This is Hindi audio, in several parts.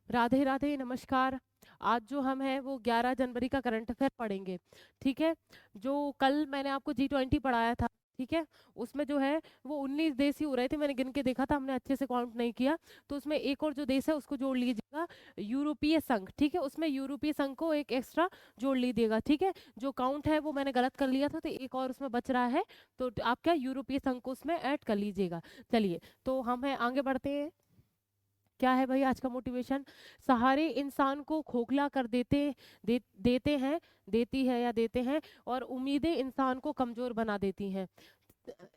राधे राधे, नमस्कार। आज जो हम हैं वो 11 जनवरी का करंट अफेयर पढ़ेंगे। ठीक है। जो कल मैंने आपको G20 पढ़ाया था, ठीक है, उसमें जो है वो 19 देश ही हो रहे थे। मैंने गिन के देखा था, हमने अच्छे से काउंट नहीं किया। तो उसमें एक और जो देश है उसको जोड़ लीजिएगा, यूरोपीय संघ। ठीक है, उसमें यूरोपीय संघ को एक एक्स्ट्रा जोड़ लीजिएगा। ठीक है, जो काउंट है वो मैंने गलत कर लिया था, तो एक और उसमें बच रहा है। तो आप क्या यूरोपीय संघ को उसमें ऐड कर लीजिएगा। चलिए, तो हम है आगे बढ़ते हैं। क्या है भाई आज का मोटिवेशन? सहारे इंसान को खोखला कर देते हैं, देती है या देते हैं, और उम्मीदें इंसान को कमजोर बना देती हैं।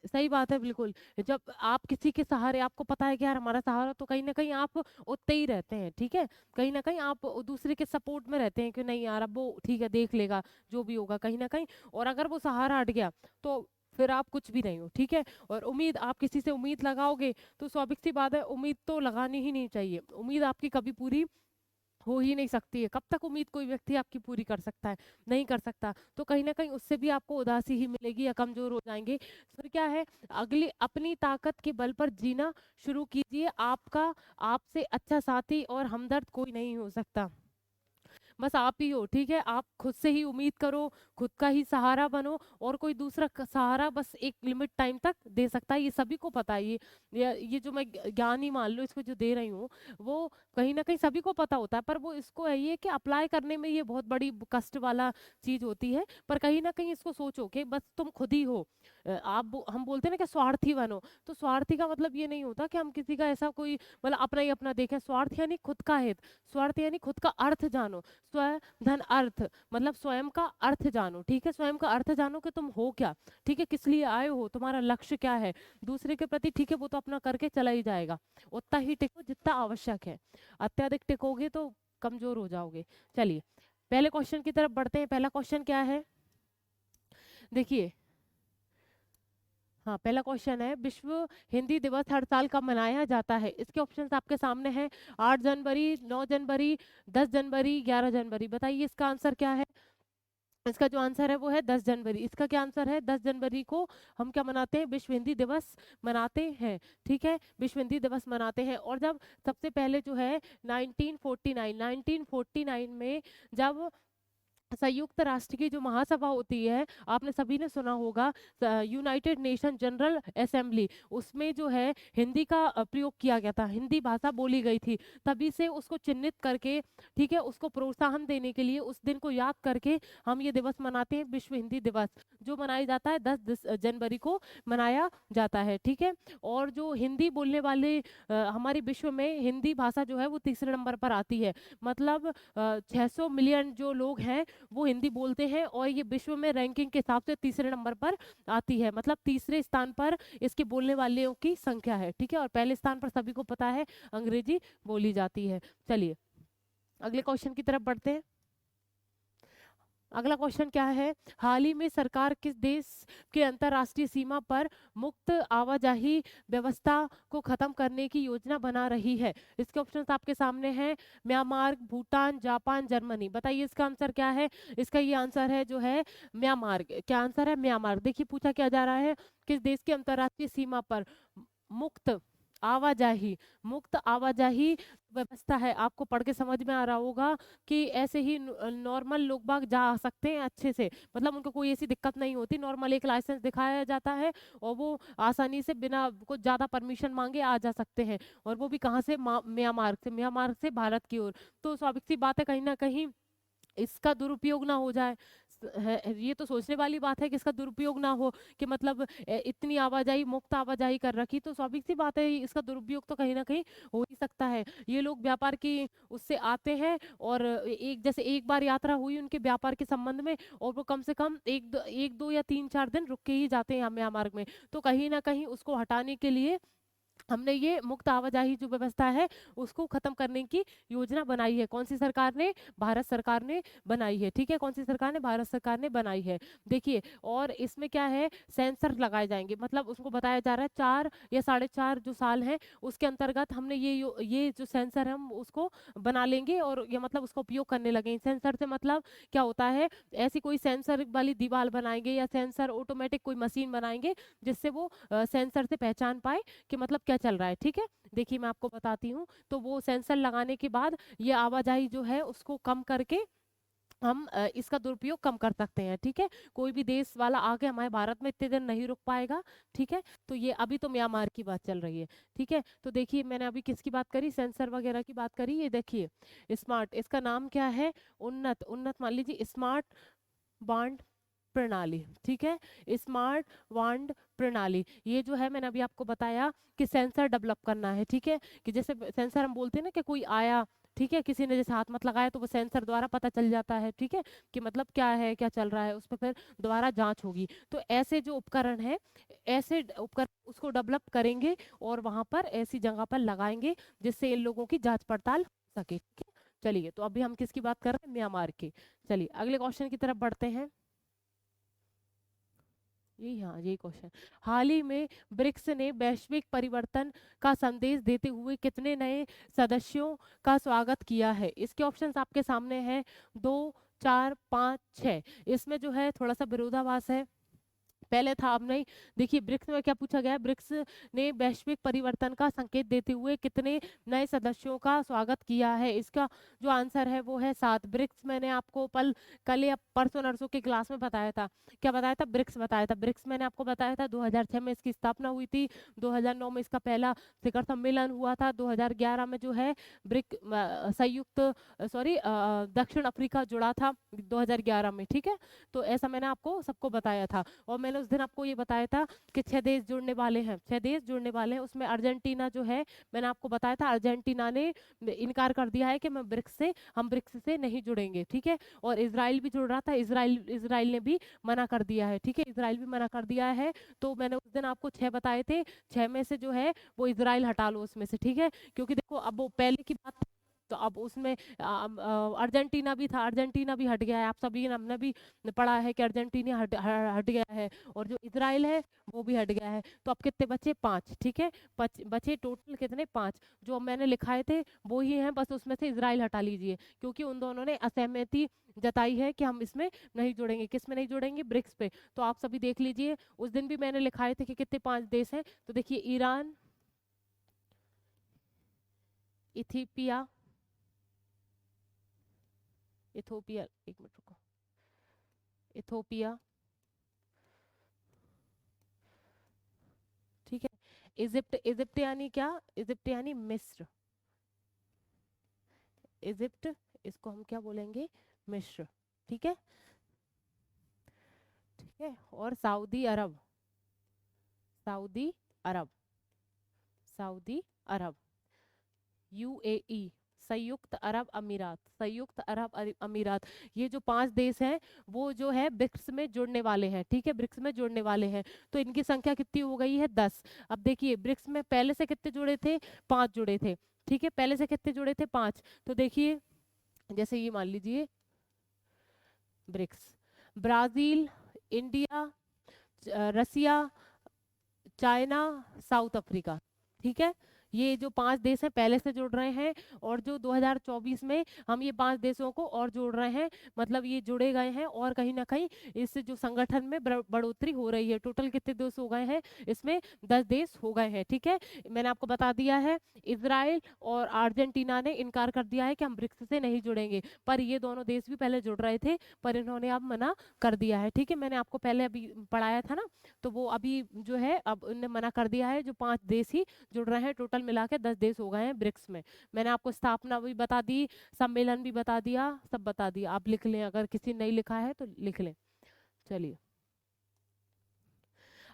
सही बात है, बिल्कुल। जब आप किसी के सहारे, आपको पता है कि यार हमारा सहारा, तो कहीं ना कहीं आप उतने ही रहते हैं। ठीक है, कहीं ना कहीं आप दूसरे के सपोर्ट में रहते हैं कि नहीं यार, अब वो ठीक है, देख लेगा जो भी होगा कहीं ना कहीं। और अगर वो सहारा हट गया तो फिर आप कुछ भी नहीं हो। ठीक है। और उम्मीद, आप किसी से उम्मीद लगाओगे तो स्वाभाविक सी बात है, उम्मीद तो लगानी ही नहीं चाहिए। उम्मीद आपकी कभी पूरी हो ही नहीं सकती है। कब तक उम्मीद कोई व्यक्ति आपकी पूरी कर सकता है? नहीं कर सकता। तो कहीं ना कहीं उससे भी आपको उदासी ही मिलेगी या कमजोर हो जाएंगे। फिर क्या है, अगली अपनी ताकत के बल पर जीना शुरू कीजिए। आपका आपसे अच्छा साथी और हमदर्द कोई नहीं हो सकता, बस आप ही हो। ठीक है, आप खुद से ही उम्मीद करो, खुद का ही सहारा बनो। और कोई दूसरा सहारा बस एक लिमिट टाइम तक दे सकता है, ये सभी को पता है। ये जो मैं ज्ञान ही मान लो इसको जो दे रही हूँ, वो कहीं ना कहीं सभी को पता होता है। पर वो इसको है ये कि अप्लाई करने में ये बहुत बड़ी कष्ट वाला चीज होती है। पर कहीं ना कहीं इसको सोचो कि बस तुम खुद ही हो। हम बोलते हैं ना कि स्वार्थी बनो। तो स्वार्थी का मतलब ये नहीं होता कि हम किसी का ऐसा कोई, मतलब अपना ही अपना देखें। स्वार्थ यानी खुद का हित, स्वार्थ यानी खुद का अर्थ जानो। स्व धन अर्थ, मतलब स्वयं का अर्थ जानो। ठीक है, स्वयं का अर्थ जानो कि तुम हो क्या। ठीक है, किस लिए आए हो, तुम्हारा लक्ष्य क्या है दूसरे के प्रति। ठीक है, वो तो अपना करके चला ही जाएगा। उतना ही टिको जितना आवश्यक है। अत्यधिक टिकोगे तो कमजोर हो जाओगे। चलिए, पहले क्वेश्चन की तरफ बढ़ते हैं। पहला क्वेश्चन क्या है, देखिए। हाँ, पहला क्वेश्चन है, विश्व हिंदी दिवस हर साल कब मनाया जाता है? इसके ऑप्शंस आपके सामने हैं। 8 जनवरी, 9 जनवरी, 10 जनवरी, 11 जनवरी। बताइए इसका आंसर क्या है। इसका जो आंसर है वो है 10 जनवरी। इसका क्या आंसर है? 10 जनवरी को हम क्या मनाते हैं? विश्व हिंदी दिवस मनाते हैं। ठीक है, विश्व हिंदी दिवस मनाते हैं। और जब सबसे पहले जो है 1949 में, जब संयुक्त राष्ट्र की जो महासभा होती है, आपने सभी ने सुना होगा, यूनाइटेड नेशन जनरल असेंबली, उसमें जो है हिंदी का प्रयोग किया गया था, हिंदी भाषा बोली गई थी। तभी से उसको चिन्हित करके, ठीक है, उसको प्रोत्साहन देने के लिए, उस दिन को याद करके हम ये दिवस मनाते हैं, विश्व हिंदी दिवस, जो मनाया जाता है 10 जनवरी को मनाया जाता है। ठीक है। और जो हिंदी बोलने वाले, हमारे विश्व में हिंदी भाषा जो है वो तीसरे नंबर पर आती है। मतलब 600 मिलियन जो लोग हैं वो हिंदी बोलते हैं, और ये विश्व में रैंकिंग के हिसाब से तीसरे नंबर पर आती है। मतलब तीसरे स्थान पर इसके बोलने वालों की संख्या है। ठीक है, और पहले स्थान पर सभी को पता है अंग्रेजी बोली जाती है। चलिए, अगले क्वेश्चन की तरफ बढ़ते हैं। अगला क्वेश्चन क्या है, हाल ही में सरकार किस देश के अंतर्राष्ट्रीय सीमा पर मुक्त आवाजाही व्यवस्था को खत्म करने की योजना बना रही है? इसके ऑप्शंस आपके सामने हैं। Myanmar, Bhutan, Japan, Germany. बताइए इसका आंसर क्या है। इसका ये आंसर है जो है म्यांमार। क्या आंसर है? म्यांमार। देखिए, पूछा क्या जा रहा है, किस देश के अंतर्राष्ट्रीय सीमा पर मुक्त आवाजाही, मुक्त आवाजाही व्यवस्था है। आपको पढ़ के समझ में आ रहा होगा कि ऐसे ही नॉर्मल लोग बाग जा सकते हैं अच्छे से, मतलब उनको कोई ऐसी दिक्कत नहीं होती। नॉर्मल एक लाइसेंस दिखाया जाता है और वो आसानी से बिना कुछ ज़्यादा परमिशन मांगे आ जा सकते हैं। और वो भी कहाँ से? म्यांमार से भारत की ओर। तो स्वाभाविक सी बात है, कहीं ना कहीं इसका दुरुपयोग ना हो जाए। ये तो सोचने वाली बात है कि इसका दुरुपयोग ना हो, कि मतलब इतनी आवाजाही, मुक्त आवाजाही कर रखी, तो स्वाभाविक सी बात है इसका दुरुपयोग तो कहीं ना कहीं हो ही सकता है। ये लोग व्यापार की उससे आते हैं, और एक जैसे एक बार यात्रा हुई उनके व्यापार के संबंध में, और वो कम से कम एक दो या 3-4 दिन रुक के ही जाते हैं म्यांमार में। तो कहीं ना कहीं उसको हटाने के लिए हमने ये मुक्त आवाजाही जो व्यवस्था है उसको खत्म करने की योजना बनाई है। कौन सी सरकार ने? भारत सरकार ने बनाई है। ठीक है, कौन सी सरकार ने? भारत सरकार ने बनाई है। देखिए, और इसमें क्या है, सेंसर लगाए जाएंगे। मतलब उसको बताया जा रहा है 4 या 4.5 जो साल हैं उसके अंतर्गत हमने ये जो सेंसर है हम उसको बना लेंगे, और ये मतलब उसका उपयोग करने लगे। सेंसर से मतलब क्या होता है, ऐसी कोई सेंसर वाली दीवार बनाएंगे या सेंसर ऑटोमेटिक कोई मशीन बनाएंगे जिससे वो सेंसर से पहचान पाए कि मतलब क्या क्या चल रहा है, ठीक है। देखिए मैं आपको बताती हूँ, तो वो सेंसर लगाने के बाद ये आवाजाही जो है उसको कम करके हम इसका दुरुपयोग कम कर सकते हैं, ठीक है। कोई भी देश वाला आके हमारे भारत में इतने दिन नहीं रुक पाएगा, ठीक है। तो ये अभी तो म्यांमार की बात चल रही है, ठीक है। तो देखिए मैंने अभी किसकी बात करी, सेंसर वगैरह की बात करी। ये देखिए स्मार्ट, इसका नाम क्या है, उन्नत, उन्नत मान लीजिए स्मार्ट बांड प्रणाली, ठीक है। स्मार्ट वांड प्रणाली, ये जो है मैंने अभी आपको बताया कि सेंसर डेवलप करना है, ठीक है। कि जैसे सेंसर हम बोलते हैं ना कि कोई आया, ठीक है, किसी ने जैसे हाथ मत लगाया तो वो सेंसर द्वारा पता चल जाता है, ठीक है, कि मतलब क्या है, क्या चल रहा है, उस पर फिर दोबारा जांच होगी। तो ऐसे जो उपकरण है, ऐसे उपकरण उसको डेवलप करेंगे और वहां पर ऐसी जगह पर लगाएंगे जिससे इन लोगों की जांच पड़ताल हो सके, ठीक है। चलिए तो अभी हम किसकी बात कर रहे हैं, म्यांमार की। चलिए अगले क्वेश्चन की तरफ बढ़ते हैं। यही, हाँ यही क्वेश्चन। हाल ही में ब्रिक्स ने वैश्विक परिवर्तन का संदेश देते हुए कितने नए सदस्यों का स्वागत किया है। इसके ऑप्शंस आपके सामने हैं, 2, 4, 5, 6। इसमें जो है थोड़ा सा विरोधाभास है, पहले था अब नहीं। देखिए ब्रिक्स में क्या पूछा गया है, ब्रिक्स ने वैश्विक परिवर्तन का संकेत देते हुए कितने नए सदस्यों का स्वागत किया है। इसका जो आंसर है वो है 7। ब्रिक्स मैंने आपको कल या परसों नरसों की क्लास में बताया था। क्या बताया था, ब्रिक्स बताया था। ब्रिक्स मैंने आपको बताया था 2006 में इसकी स्थापना हुई थी, 2009 में इसका पहला शिखर सम्मेलन हुआ था, 2011 में जो है ब्रिक संयुक्त सॉरी दक्षिण अफ्रीका जुड़ा था 2011 में, ठीक है। तो ऐसा मैंने आपको सबको बताया था। और मैंने उस दिन आपको ये बताया था कि 6 देश जुड़ने वाले हैं, 6 देश जुड़ने वाले हैं। उसमें अर्जेंटीना जो है, मैंने आपको बताया था अर्जेंटीना ने इनकार कर दिया है कि हम ब्रिक्स से नहीं जुड़ेंगे, ठीक है। और इसराइल भी जुड़ रहा था, इसराइल ने भी मना कर दिया है, ठीक है, इसराइल भी मना कर दिया है। तो मैंने उस दिन आपको 6 बताए थे, 6 में से जो है वो इसराइल हटा लो उसमें से, ठीक है। क्योंकि देखो अब वो पहले की बात, तो अब उसमें अर्जेंटीना भी था, अर्जेंटीना भी हट गया है। आप सभी ने, हमने भी पढ़ा है कि अर्जेंटीना हट गया है, और जो इजराइल है वो भी हट गया है। तो अब कितने बचे, 5, ठीक है। बचे टोटल कितने, 5। जो मैंने लिखाए थे वो ही हैं, बस उसमें से इजराइल हटा लीजिए, क्योंकि उन दोनों ने असहमति जताई है कि हम इसमें नहीं जुड़ेंगे। किस में नहीं जुड़ेंगे, ब्रिक्स पे। तो आप सभी देख लीजिए, उस दिन भी मैंने लिखाए थे कि कितने 5 देश हैं। तो देखिए ईरान, इथियोपिया, इथोपिया, एक मिनट रुको, इथोपिया, ठीक है। इजिप्ट, इजिप्ट यानी क्या, इजिप्ट यानी मिस्र, इजिप्ट, इसको हम क्या बोलेंगे, मिस्र, ठीक है, ठीक है। और सऊदी अरब, सऊदी अरब, सऊदी अरब, यूएई, संयुक्त अरब अमीरात, संयुक्त अरब अमीरात। ये जो 5 देश हैं वो जो है ब्रिक्स में जुड़ने वाले हैं, ठीक है, ब्रिक्स में जुड़ने वाले हैं। तो इनकी संख्या कितनी हो गई है, 10। अब देखिए ब्रिक्स में पहले से कितने जुड़े थे, 5 जुड़े थे, ठीक है, पहले से कितने जुड़े थे, 5। तो देखिए जैसे ये मान लीजिए ब्रिक्स, ब्राजील, इंडिया, रसिया, चाइना, साउथ अफ्रीका, ठीक है। ये जो 5 देश हैं पहले से जुड़ रहे हैं, और जो 2024 में हम ये 5 देशों को और जोड़ रहे हैं, मतलब ये जुड़े गए हैं, और कहीं ना कहीं इस जो संगठन में बढ़ोतरी हो रही है। टोटल कितने देश हो गए हैं इसमें, 10 देश हो गए हैं, ठीक है। मैंने आपको बता दिया है, इसराइल और अर्जेंटीना ने इनकार कर दिया है कि हम ब्रिक्स से नहीं जुड़ेंगे, पर ये दोनों देश भी पहले जुड़ रहे थे, पर इन्होंने अब मना कर दिया है, ठीक है। मैंने आपको पहले अभी पढ़ाया था ना, तो वो अभी जो है अब उन्होंने मना कर दिया है। जो 5 देश ही जुड़ रहे हैं, टोटल मिला के 10 देश हो गए हैं ब्रिक्स में। मैंने आपको स्थापना भी बता दी, सम्मेलन भी बता दिया, सब बता दिया। आप लिख लें, अगर किसी ने नहीं लिखा है तो लिख लें। चलिए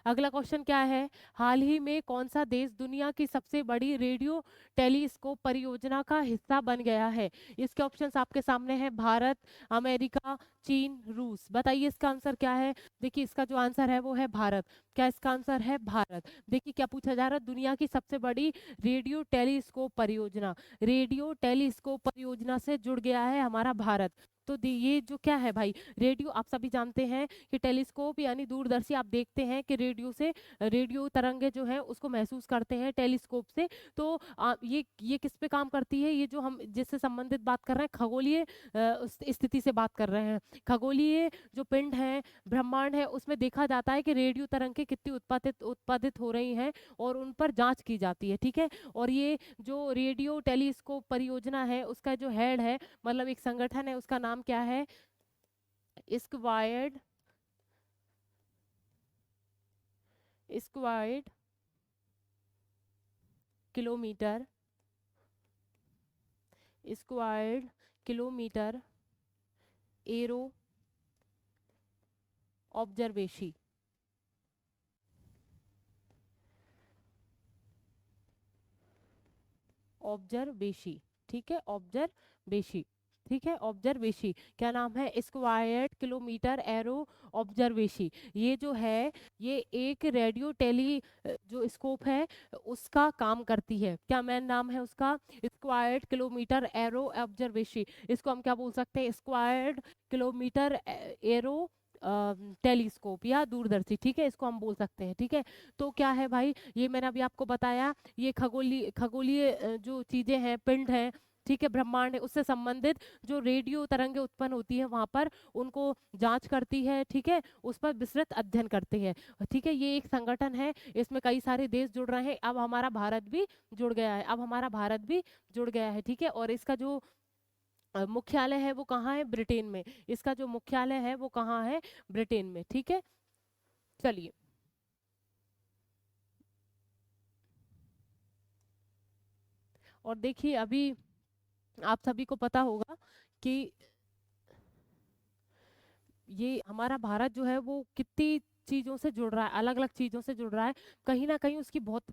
अगला क्वेश्चन क्या है, हाल ही में कौन सा देश दुनिया की सबसे बड़ी रेडियो टेलीस्कोप परियोजना का हिस्सा बन गया है। इसके ऑप्शंस आपके सामने हैं, भारत, अमेरिका, चीन, रूस। बताइए इसका आंसर क्या है। देखिए इसका जो आंसर है वो है भारत। क्या इसका आंसर है, भारत। देखिए क्या पूछा जा रहा है, दुनिया की सबसे बड़ी रेडियो टेलीस्कोप परियोजना, रेडियो टेलीस्कोप परियोजना से जुड़ गया है हमारा भारत। तो ये जो क्या है भाई, रेडियो आप सभी जानते हैं कि टेलीस्कोप यानी दूरदर्शी, आप देखते हैं कि रेडियो से रेडियो तरंगे जो है उसको महसूस करते हैं टेलीस्कोप से। तो ये किस पे काम करती है, ये जो हम जिससे संबंधित बात कर रहे हैं, खगोलीय स्थिति से बात कर रहे हैं। खगोलीय जो पिंड है, ब्रह्मांड है, उसमें देखा जाता है कि रेडियो तरंगे कितनी उत्पादित उत्पादित हो रही हैं और उन पर जांच की जाती है, ठीक है। और ये जो रेडियो टेलीस्कोप परियोजना है उसका जो हेड है, मतलब एक संगठन है, उसका नाम क्या है, squared squared kilometre squared kilometre aero observatory observatory ठीक है, ऑब्जर्वेशी, ठीक है, ऑब्जर्वेशी, क्या नाम है, स्क्वायर्ड किलोमीटर एरो ऑब्जर्वेशी। ये जो है ये एक रेडियो टेली जो स्कोप है उसका काम करती है। क्या मैन नाम है उसका, स्क्वायर्ड किलोमीटर एरो ऑब्जर्वेशी। इसको हम क्या बोल सकते हैं, स्क्वायर्ड किलोमीटर एरो टेलीस्कोप या दूरदर्शी, ठीक है, इसको हम बोल सकते हैं, ठीक है। तो क्या है भाई, ये मैंने अभी आपको बताया, ये खगोलीय खगोलीय जो चीजें हैं, पिंड हैं, ठीक है, ब्रह्मांड है, उससे संबंधित जो रेडियो तरंगे उत्पन्न होती है वहां पर उनको जांच करती है, ठीक है, उस पर विस्तृत अध्ययन करते हैं, ठीक है। ये एक संगठन है, इसमें कई सारे देश जुड़ रहे हैं, अब हमारा भारत भी जुड़ गया है, अब हमारा भारत भी जुड़ गया है, ठीक है। और इसका जो मुख्यालय है वो कहाँ है, ब्रिटेन में। इसका जो मुख्यालय है वो कहाँ है, ब्रिटेन में, ठीक है। चलिए, और देखिए अभी आप सभी को पता होगा कि ये हमारा भारत जो है वो कितनी चीजों से जुड़ रहा है, अलग अलग चीजों से जुड़ रहा है। कहीं ना कहीं उसकी बहुत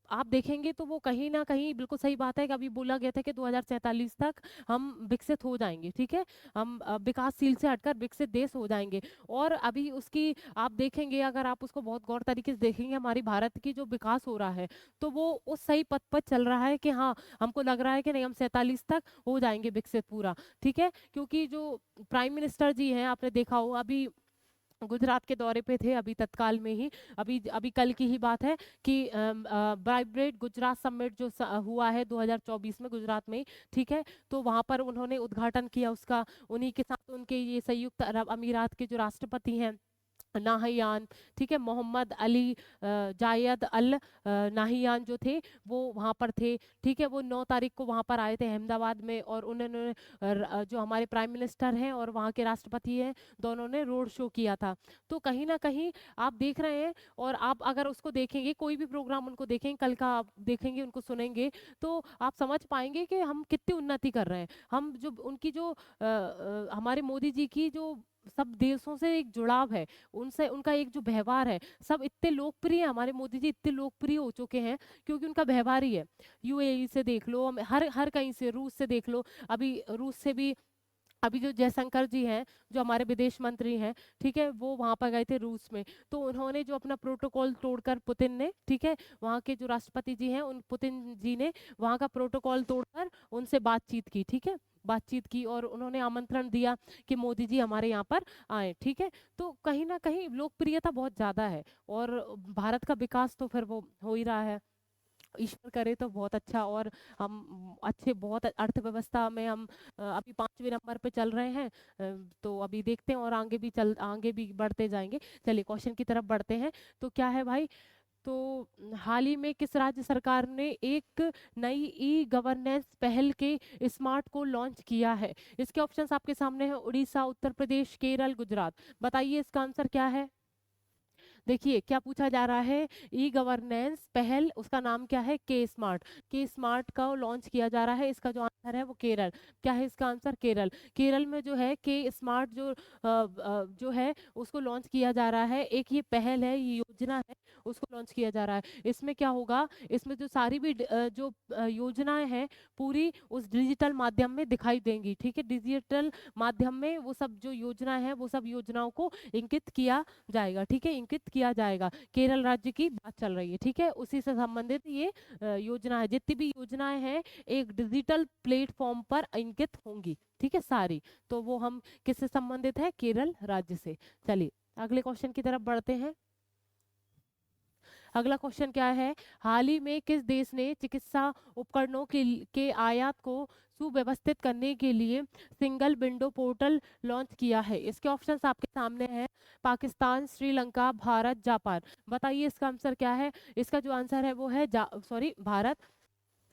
आप देखेंगे तो वो कहीं ना कहीं बिल्कुल सही बात है कि अभी बोला गया था कि 2047 तक हम विकसित हो जाएंगे, ठीक है, हम विकासशील से हटकर विकसित देश हो जाएंगे। और अभी उसकी आप देखेंगे, अगर आप उसको बहुत गौर तरीके से देखेंगे, हमारी भारत की जो विकास हो रहा है तो वो उस सही पथ पर चल रहा है कि हाँ, हमको लग रहा है कि नहीं, हम 47 तक हो जाएंगे विकसित पूरा, ठीक है। क्योंकि जो प्राइम मिनिस्टर जी हैं, आपने देखा हो अभी गुजरात के दौरे पे थे, अभी तत्काल में ही, अभी अभी कल की ही बात है कि वाइब्रेट गुजरात समिट जो हुआ है 2024 में गुजरात में, ठीक है। तो वहां पर उन्होंने उद्घाटन किया उसका, उन्हीं के साथ उनके ये संयुक्त अरब अमीरात के जो राष्ट्रपति हैं नाहियान, ठीक है, मोहम्मद अली जायद अल नाहियान जो थे वो वहाँ पर थे, ठीक है। वो 9 तारीख को वहाँ पर आए थे अहमदाबाद में, और उन्होंने जो हमारे प्राइम मिनिस्टर हैं और वहाँ के राष्ट्रपति हैं, दोनों ने रोड शो किया था। तो कहीं ना कहीं आप देख रहे हैं, और आप अगर उसको देखेंगे, कोई भी प्रोग्राम उनको देखेंगे, कल का आप देखेंगे, उनको सुनेंगे, तो आप समझ पाएंगे कि हम कितनी उन्नति कर रहे हैं। हम जो उनकी जो हमारे मोदी जी की जो सब देशों से एक जुड़ाव है, उनसे उनका एक जो व्यवहार है, सब इतने लोकप्रिय, हमारे मोदी जी इतने लोकप्रिय हो चुके हैं क्योंकि उनका व्यवहार ही है। यूएई से देख लो, हर हर कहीं से, रूस से देख लो, अभी रूस से भी अभी जो जयशंकर जी हैं, जो हमारे विदेश मंत्री हैं, ठीक है, वो वहां पर गए थे रूस में। तो उन्होंने जो अपना प्रोटोकॉल तोड़कर, पुतिन ने, ठीक है, वहाँ के जो राष्ट्रपति जी हैं, उन पुतिन जी ने वहाँ का प्रोटोकॉल तोड़कर उनसे बातचीत की, ठीक है, बातचीत की, और उन्होंने आमंत्रण दिया कि मोदी जी हमारे यहाँ पर आए, ठीक है। तो कहीं ना कहीं लोकप्रियता बहुत ज्यादा है, और भारत का विकास तो फिर वो हो ही रहा है, ईश्वर करे तो बहुत अच्छा। और हम अच्छे बहुत अर्थव्यवस्था में हम अभी 5वें नंबर पे चल रहे हैं, तो अभी देखते हैं, और आगे भी बढ़ते जाएंगे। चलिए क्वेश्चन की तरफ बढ़ते हैं। तो क्या है भाई, तो हाल ही में किस राज्य सरकार ने एक नई ई गवर्नेंस पहल के स्मार्ट को लॉन्च किया है। इसके ऑप्शंस आपके सामने हैं, उड़ीसा, उत्तर प्रदेश, केरल, गुजरात। बताइए इसका आंसर क्या है। देखिए क्या पूछा जा रहा है, ई गवर्नेंस पहल, उसका नाम क्या है, के स्मार्ट का लॉन्च किया जा रहा है। इसका जो आंसर है वो केरल। क्या है इसका आंसर, केरल। केरल में जो है के स्मार्ट जो है उसको लॉन्च किया जा रहा है। एक ये पहल है, ये योजना है, उसको लॉन्च किया जा रहा है। इसमें क्या होगा, इसमें जो सारी भी जो योजनाएं हैं पूरी उस डिजिटल माध्यम में दिखाई देंगी, ठीक है, डिजिटल माध्यम में वो सब जो योजना है वो सब योजनाओं को इंकित किया जाएगा, ठीक है, इंकित किया जाएगा, केरल राज्य की बात चल रही है, ठीक है, उसी से संबंधित ये योजना है। जितनी भी योजनाएं हैं एक डिजिटल प्लेटफॉर्म पर अंकित होंगी, ठीक है सारी। तो वो हम किससे संबंधित है, केरल राज्य से। चलिए अगले क्वेश्चन की तरफ बढ़ते हैं। अगला क्वेश्चन क्या है, हाल ही में किस देश ने चिकित्सा उपकरणों के आयात को सुव्यवस्थित करने के लिए सिंगल विंडो पोर्टल लॉन्च किया है? इसके ऑप्शंस आपके सामने हैं, पाकिस्तान, श्रीलंका, भारत, जापान। बताइए इसका आंसर क्या है? इसका जो आंसर है वो है भारत।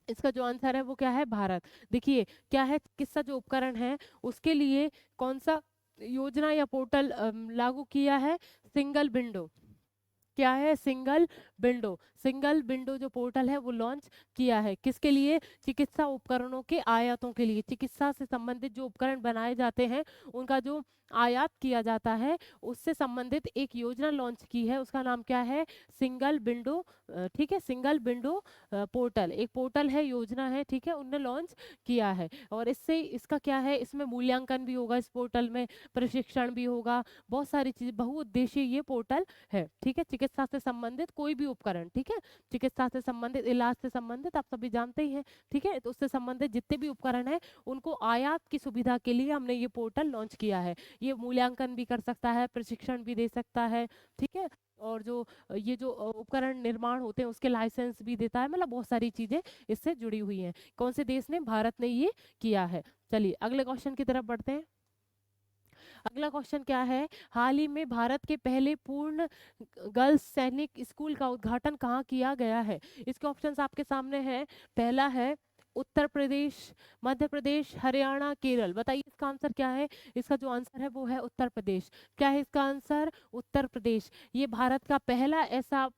इसका जो आंसर है वो क्या है, भारत। देखिए क्या है, चिकित्सा जो उपकरण है उसके लिए कौन सा योजना या पोर्टल लागू किया है, सिंगल विंडो। क्या है, सिंगल विंडो। सिंगल विंडो जो पोर्टल है वो लॉन्च किया है, किसके लिए, चिकित्सा उपकरणों के आयातों के लिए। चिकित्सा से संबंधित जो उपकरण बनाए जाते हैं उनका जो आयात किया जाता है उससे संबंधित एक योजना लॉन्च की है, उसका नाम क्या है, सिंगल विंडो। ठीक है, सिंगल विंडो पोर्टल एक पोर्टल है, योजना है, ठीक है, उनने लॉन्च किया है। और इससे इसका क्या है, इसमें मूल्यांकन भी होगा, इस पोर्टल में प्रशिक्षण भी होगा, बहुत सारी चीज, बहुउद्देशीय ये पोर्टल है, ठीक है। चिकित्सा से संबंधित कोई भी उपकरण, ठीक है, चिकित्सा से संबंधित, इलाज से संबंधित, आप सभी जानते ही हैं, ठीक है। तो उससे संबंधित जितने भी उपकरण हैं उनको आयात की सुविधा के लिए हमने ये पोर्टल लॉन्च किया है। ये मूल्यांकन भी कर सकता है, प्रशिक्षण भी दे सकता है, ठीक है। और जो ये जो उपकरण निर्माण होते हैं उसके लाइसेंस भी देता है, मतलब बहुत सारी चीजें इससे जुड़ी हुई हैं। कौन से देश ने, भारत ने ये किया है। चलिए अगले क्वेश्चन की तरफ बढ़ते हैं। अगला क्वेश्चन क्या है, हाल ही में भारत के पहले पूर्ण गर्ल्स सैनिक स्कूल का उद्घाटन कहाँ किया गया है? इसके ऑप्शंस आपके सामने हैं। पहला है उत्तर प्रदेश, मध्य प्रदेश, हरियाणा, केरल। बताइए इसका आंसर क्या है? इसका जो आंसर है वो है उत्तर प्रदेश। क्या है इसका आंसर? उत्तर प्रदेश। ये भारत का पहला ऐसा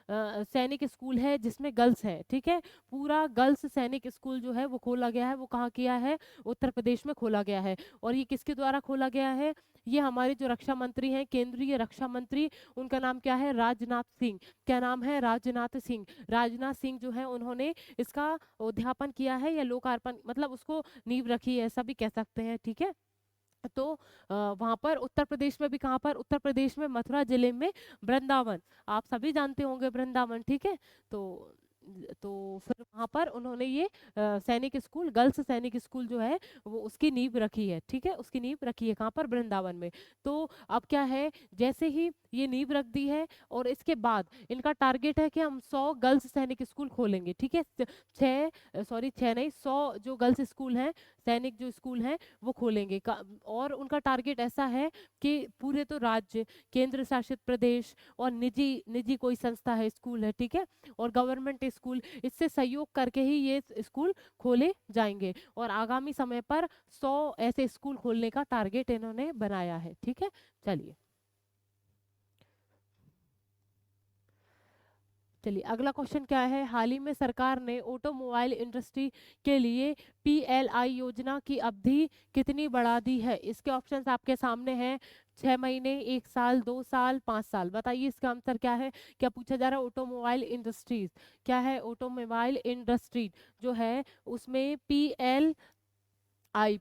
सैनिक स्कूल है जिसमें गर्ल्स है, ठीक है। पूरा गर्ल्स सैनिक स्कूल जो है वो खोला गया है, वो कहाँ किया है, उत्तर प्रदेश में खोला गया है। और ये किसके द्वारा खोला गया है? ये हमारे जो रक्षा मंत्री हैं, केंद्रीय रक्षा मंत्री, उनका नाम क्या है, राजनाथ सिंह। क्या नाम है? राजनाथ सिंह। राजनाथ सिंह जो है उन्होंने इसका उद्यापन किया है या लोकार्पण, मतलब उसको नींव रखी है, ऐसा भी कह सकते हैं, ठीक है। तो वहां पर उत्तर प्रदेश में भी, कहाँ पर, उत्तर प्रदेश में मथुरा जिले में वृंदावन, आप सभी जानते होंगे वृंदावन, ठीक है। तो तो फिर वहां पर उन्होंने ये सैनिक स्कूल, गर्ल्स सैनिक स्कूल जो है वो उसकी नींव रखी है, ठीक है, उसकी नींव रखी है कहाँ पर, वृंदावन में। तो अब क्या है, जैसे ही ये नींव रख दी है और इसके बाद इनका टारगेट है कि हम 100 गर्ल्स सैनिक स्कूल खोलेंगे, ठीक है। छः नहीं, 100 जो गर्ल्स स्कूल हैं, सैनिक जो स्कूल हैं वो खोलेंगे और उनका टारगेट ऐसा है कि पूरे तो राज्य, केंद्र शासित प्रदेश और निजी निजी कोई संस्था है, स्कूल है, ठीक है, और गवर्नमेंट स्कूल, इससे सहयोग करके ही ये स्कूल खोले जाएंगे। और आगामी समय पर 100 ऐसे स्कूल खोलने का टारगेट इन्होंने बनाया है, ठीक है। चलिए चलिए अगला क्वेश्चन क्या है, हाल ही में सरकार ने ऑटोमोबाइल इंडस्ट्री के लिए पीएलआई योजना की अवधि कितनी बढ़ा दी है? इसके ऑप्शंस आपके सामने हैं, 6 महीने, 1 साल, 2 साल, 5 साल। बताइए इसका आंसर क्या है? क्या पूछा जा रहा है? ऑटोमोबाइल इंडस्ट्रीज, क्या है, ऑटोमोबाइल इंडस्ट्री जो है उसमें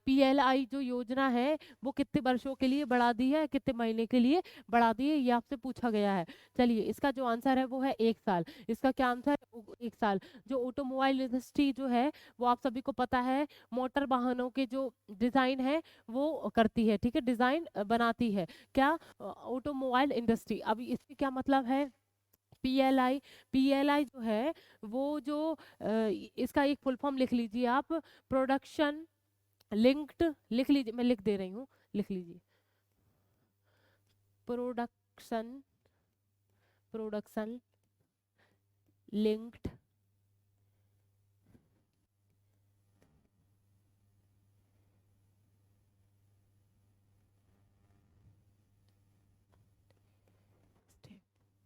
पीएलआई जो योजना है वो कितने वर्षों के लिए बढ़ा दी है, कितने महीने के लिए बढ़ा दी है, ये आपसे पूछा गया है। चलिए इसका जो आंसर है वो है 1 साल। इसका क्या आंसर है? 1 साल। जो ऑटोमोबाइल इंडस्ट्री जो है वो आप सभी को पता है, मोटर वाहनों के जो डिजाइन है वो करती है, ठीक है, डिजाइन बनाती है। क्या? Automobile industry. अभी इससे क्या मतलब है? पीएलआई, पीएलआई जो है वो जो इसका एक फुल फॉर्म लिख लीजिए आप, प्रोडक्शन लिंक्ड, लिख लीजिए, मैं लिख दे रही हूँ, लिख लीजिए, प्रोडक्शन, प्रोडक्शन लिंक्ड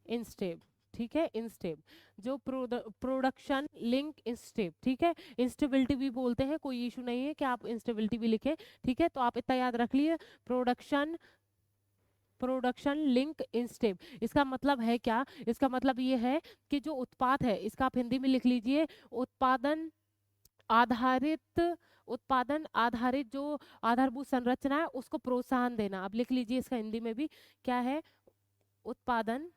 इंस्टेप, ठीक है, इंस्टेप, जो प्रोडक्शन लिंक इंस्टेप, ठीक है। इंस्टेबिलिटी भी बोलते हैं, कोई इशू नहीं है कि आप इंस्टेबिलिटी भी लिखें, ठीक है। तो आप इतना याद रख लिए, प्रोडक्शन, प्रोडक्शन लिंक इंस्टेप। इसका मतलब है क्या? इसका मतलब ये है कि जो उत्पाद है, इसका आप हिंदी में लिख लीजिए, उत्पादन आधारित, उत्पादन आधारित जो आधारभूत संरचना है उसको प्रोत्साहन देना। अब लिख लीजिए इसका हिंदी में भी क्या है, उत्पादन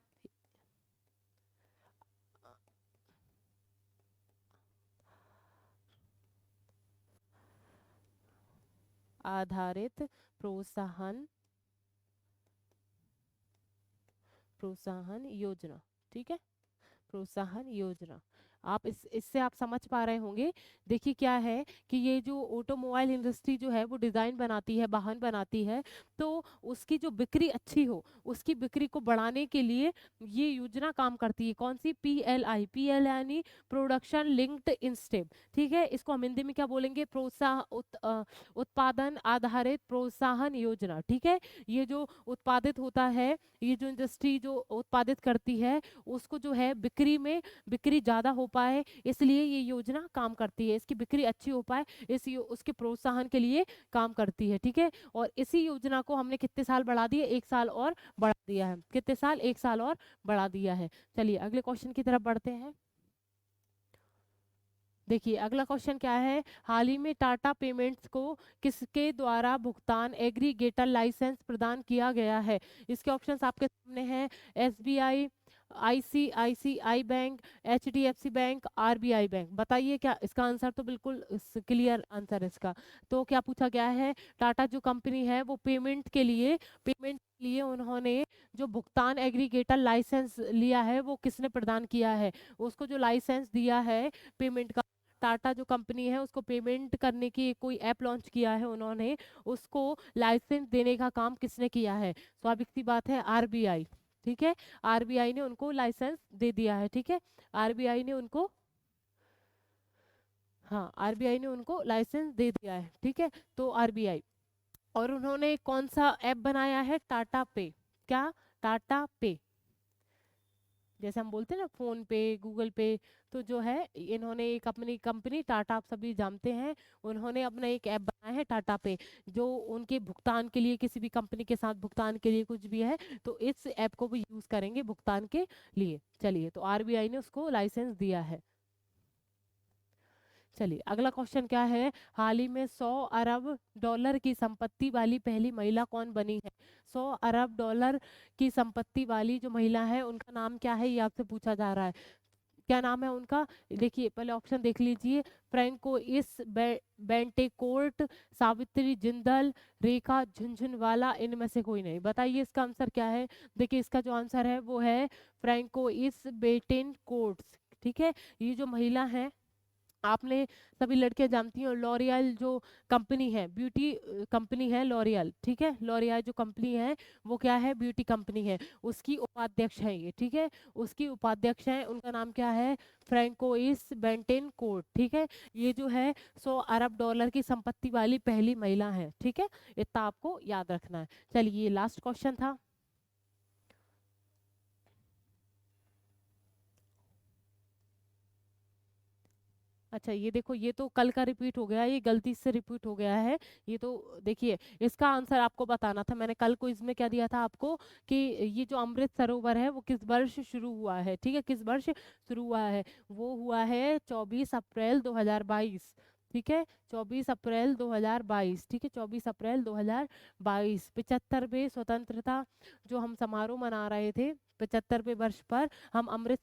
आधारित प्रोत्साहन प्रोत्साहन योजना। ठीक है, प्रोत्साहन योजना। आप इससे आप समझ पा रहे होंगे। देखिए क्या है कि ये जो ऑटोमोबाइल इंडस्ट्री जो है वो डिज़ाइन बनाती है, वाहन बनाती है, तो उसकी जो बिक्री अच्छी हो, उसकी बिक्री को बढ़ाने के लिए ये योजना काम करती है। कौन सी? पीएलआई। पीएल यानी प्रोडक्शन लिंक्ड इंसेंटिव। ठीक है, इसको हम हिंदी में क्या बोलेंगे? उत्पादन आधारित प्रोत्साहन योजना। ठीक है, ये जो उत्पादित होता है, ये जो इंडस्ट्री जो उत्पादित करती है, उसको जो है बिक्री ज़्यादा हो पाए, इसलिए ये योजना काम करती है। इसकी बिक्री अच्छी हो पाए, उसके प्रोत्साहन के लिए काम करती है। ठीक है, और इसी योजना को हमने कितने साल बढ़ा दिए? 1 साल और बढ़ा दिया है। कितने साल? 1 साल और बढ़ा दिया है। चलिए अगले क्वेश्चन की तरफ बढ़ते हैं। देखिए अगला क्वेश्चन क्या है? हाल ही में टाटा पेमेंट्स को किसके द्वारा भुगतान एग्रीगेटर लाइसेंस प्रदान किया गया है? इसके ऑप्शंस आपके सामने हैं। SBI, ICICI bank, HDFC bank, RBI bank. बताइए क्या इसका आंसर? तो बिल्कुल क्लियर आंसर है इसका। तो क्या पूछा गया है? टाटा जो कंपनी है वो पेमेंट के लिए उन्होंने जो भुगतान एग्रीगेटर लाइसेंस लिया है वो किसने प्रदान किया है? उसको जो लाइसेंस दिया है पेमेंट का, टाटा जो कंपनी है उसको पेमेंट करने की कोई ऐप लॉन्च किया है उन्होंने, उसको लाइसेंस देने का काम किसने किया है? स्वाभाविक सी बात है, आरबीआई। ठीक है, आरबीआई ने उनको लाइसेंस दे दिया है। ठीक है, आरबीआई ने उनको, हाँ आरबीआई ने उनको लाइसेंस दे दिया है। ठीक है, तो आरबीआई, और उन्होंने कौन सा ऐप बनाया है? टाटा पे। क्या? टाटा पे। जैसे हम बोलते हैं ना फोन पे, गूगल पे, तो जो है इन्होंने एक अपनी कंपनी टाटा, आप सभी जानते हैं, उन्होंने अपना एक ऐप बनाया है टाटा पे, जो उनके भुगतान के लिए, किसी भी कंपनी के साथ भुगतान के लिए कुछ भी है तो इस ऐप को भी यूज करेंगे भुगतान के लिए। चलिए, तो आरबीआई ने उसको लाइसेंस दिया है। चलिए अगला क्वेश्चन क्या है? हाल ही में 100 अरब डॉलर की संपत्ति वाली पहली महिला कौन बनी है? 100 अरब डॉलर की संपत्ति वाली जो महिला है उनका नाम क्या है, ये आपसे पूछा जा रहा है। क्या नाम है उनका? देखिए पहले ऑप्शन देख लीजिए। बेंटेकोर्ट, सावित्री जिंदल, रेखा झुनझुनवाला, इनमें से कोई नहीं। बताइए इसका आंसर क्या है? देखिए इसका जो आंसर है वो है फ्रैंको इस बेटिन कोर्ट्स। ठीक है, ये जो महिला है, आपने सभी लड़कियां जानती हैं, लॉरियल जो कंपनी है, ब्यूटी कंपनी है लॉरियल। ठीक है, लॉरियल जो कंपनी है वो क्या है? ब्यूटी कंपनी है, उसकी उपाध्यक्ष है ये। ठीक है, उसकी उपाध्यक्ष है, उनका नाम क्या है? François Ben Ten court. ठीक है, ये जो है 100 अरब डॉलर की संपत्ति वाली पहली महिला है। ठीक है, इतना आपको याद रखना है। चलिए ये लास्ट क्वेश्चन था। अच्छा ये देखो, ये तो कल का रिपीट हो गया, ये गलती से रिपीट हो गया है। ये तो देखिए, इसका आंसर आपको बताना था। मैंने कल को इसमें क्या दिया था आपको कि ये जो अमृत सरोवर है वो किस वर्ष शुरू हुआ है? ठीक है, किस वर्ष शुरू हुआ है? वो हुआ है 24 अप्रैल 2022। ठीक है, 24 अप्रैल 2022। ठीक है, 24 अप्रैल 2022, 75वें स्वतंत्रता जो हम समारोह मना रहे थे, 75वें वर्ष पर हम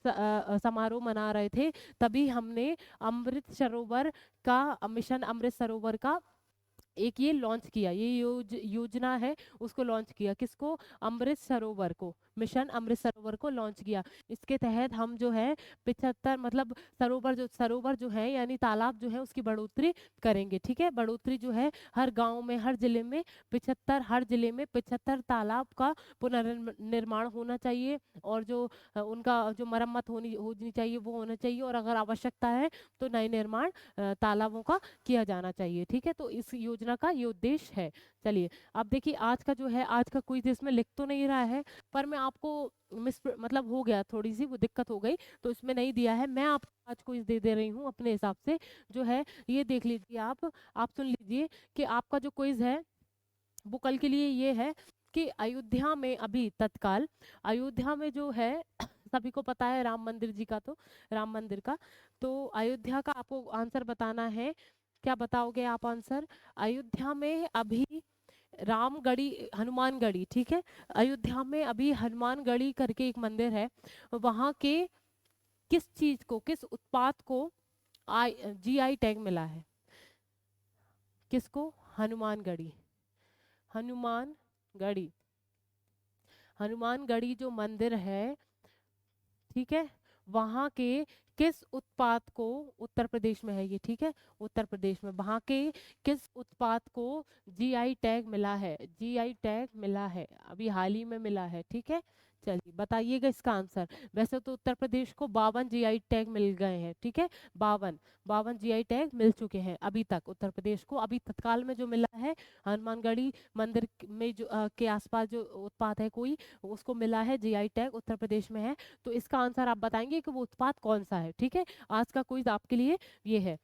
समारोह मना रहे थे, तभी हमने अमृत सरोवर का, मिशन अमृत सरोवर का एक ये लॉन्च किया, ये योजना है, उसको लॉन्च किया। किसको? अमृत सरोवर को, मिशन अमृत सरोवर को लॉन्च किया। इसके तहत हम जो है 75, मतलब सरोवर जो है यानी तालाब जो है उसकी बढ़ोतरी करेंगे। ठीक है, बढ़ोतरी जो है हर गांव में, हर जिले में 75 तालाब का पुनर्निर्माण होना चाहिए, और जो उनका जो मरम्मत होनी होनी चाहिए वो होना चाहिए, और अगर आवश्यकता है तो नए निर्माण तालाबों का किया जाना चाहिए। ठीक है, तो इस योजना का ये उद्देश्य है। चलिए अब देखिए, आज का जो है, आज का क्विज इसमें लिख तो नहीं रहा है, पर मैं आपको मतलब हो गया, थोड़ी सी वो दिक्कत हो गई तो इसमें नहीं दिया है। मैं आपको आज क्विज दे रही हूँ अपने हिसाब से, जो है ये देख लीजिए आप सुन लीजिए कि आपका जो क्विज है वो कल के लिए ये है कि अयोध्या में अभी तत्काल, अयोध्या में जो है सभी को पता है राम मंदिर जी का, तो राम मंदिर का, तो अयोध्या का आपको आंसर बताना है। क्या बताओगे आप आंसर? अयोध्या में अभी रामगढ़ी, हनुमानगढ़ी। ठीक है, अयोध्या में अभी हनुमानगढ़ी करके एक मंदिर है, वहां के किस चीज को, किस उत्पाद को जीआई टैग मिला है? किसको? हनुमानगढ़ी। हनुमानगढ़ी। हनुमानगढ़ी जो मंदिर है, ठीक है, वहाँ के किस उत्पाद को, उत्तर प्रदेश में है ये, ठीक है, उत्तर प्रदेश में, वहाँ के किस उत्पाद को जीआई टैग मिला है? जीआई टैग मिला है, अभी हाल ही में मिला है, ठीक है। चलिए बताइएगा इसका आंसर। वैसे तो उत्तर प्रदेश को 52 जीआई टैग मिल गए हैं, ठीक है, 52, 52 जीआई टैग मिल चुके हैं अभी तक उत्तर प्रदेश को। अभी तत्काल में जो मिला है हनुमानगढ़ी मंदिर में जो के आसपास जो उत्पाद है कोई, उसको मिला है जीआई टैग, उत्तर प्रदेश में है। तो इसका आंसर आप बताएंगे कि वो उत्पाद कौन सा है, ठीक है। आज का क्विज आपके लिए ये है।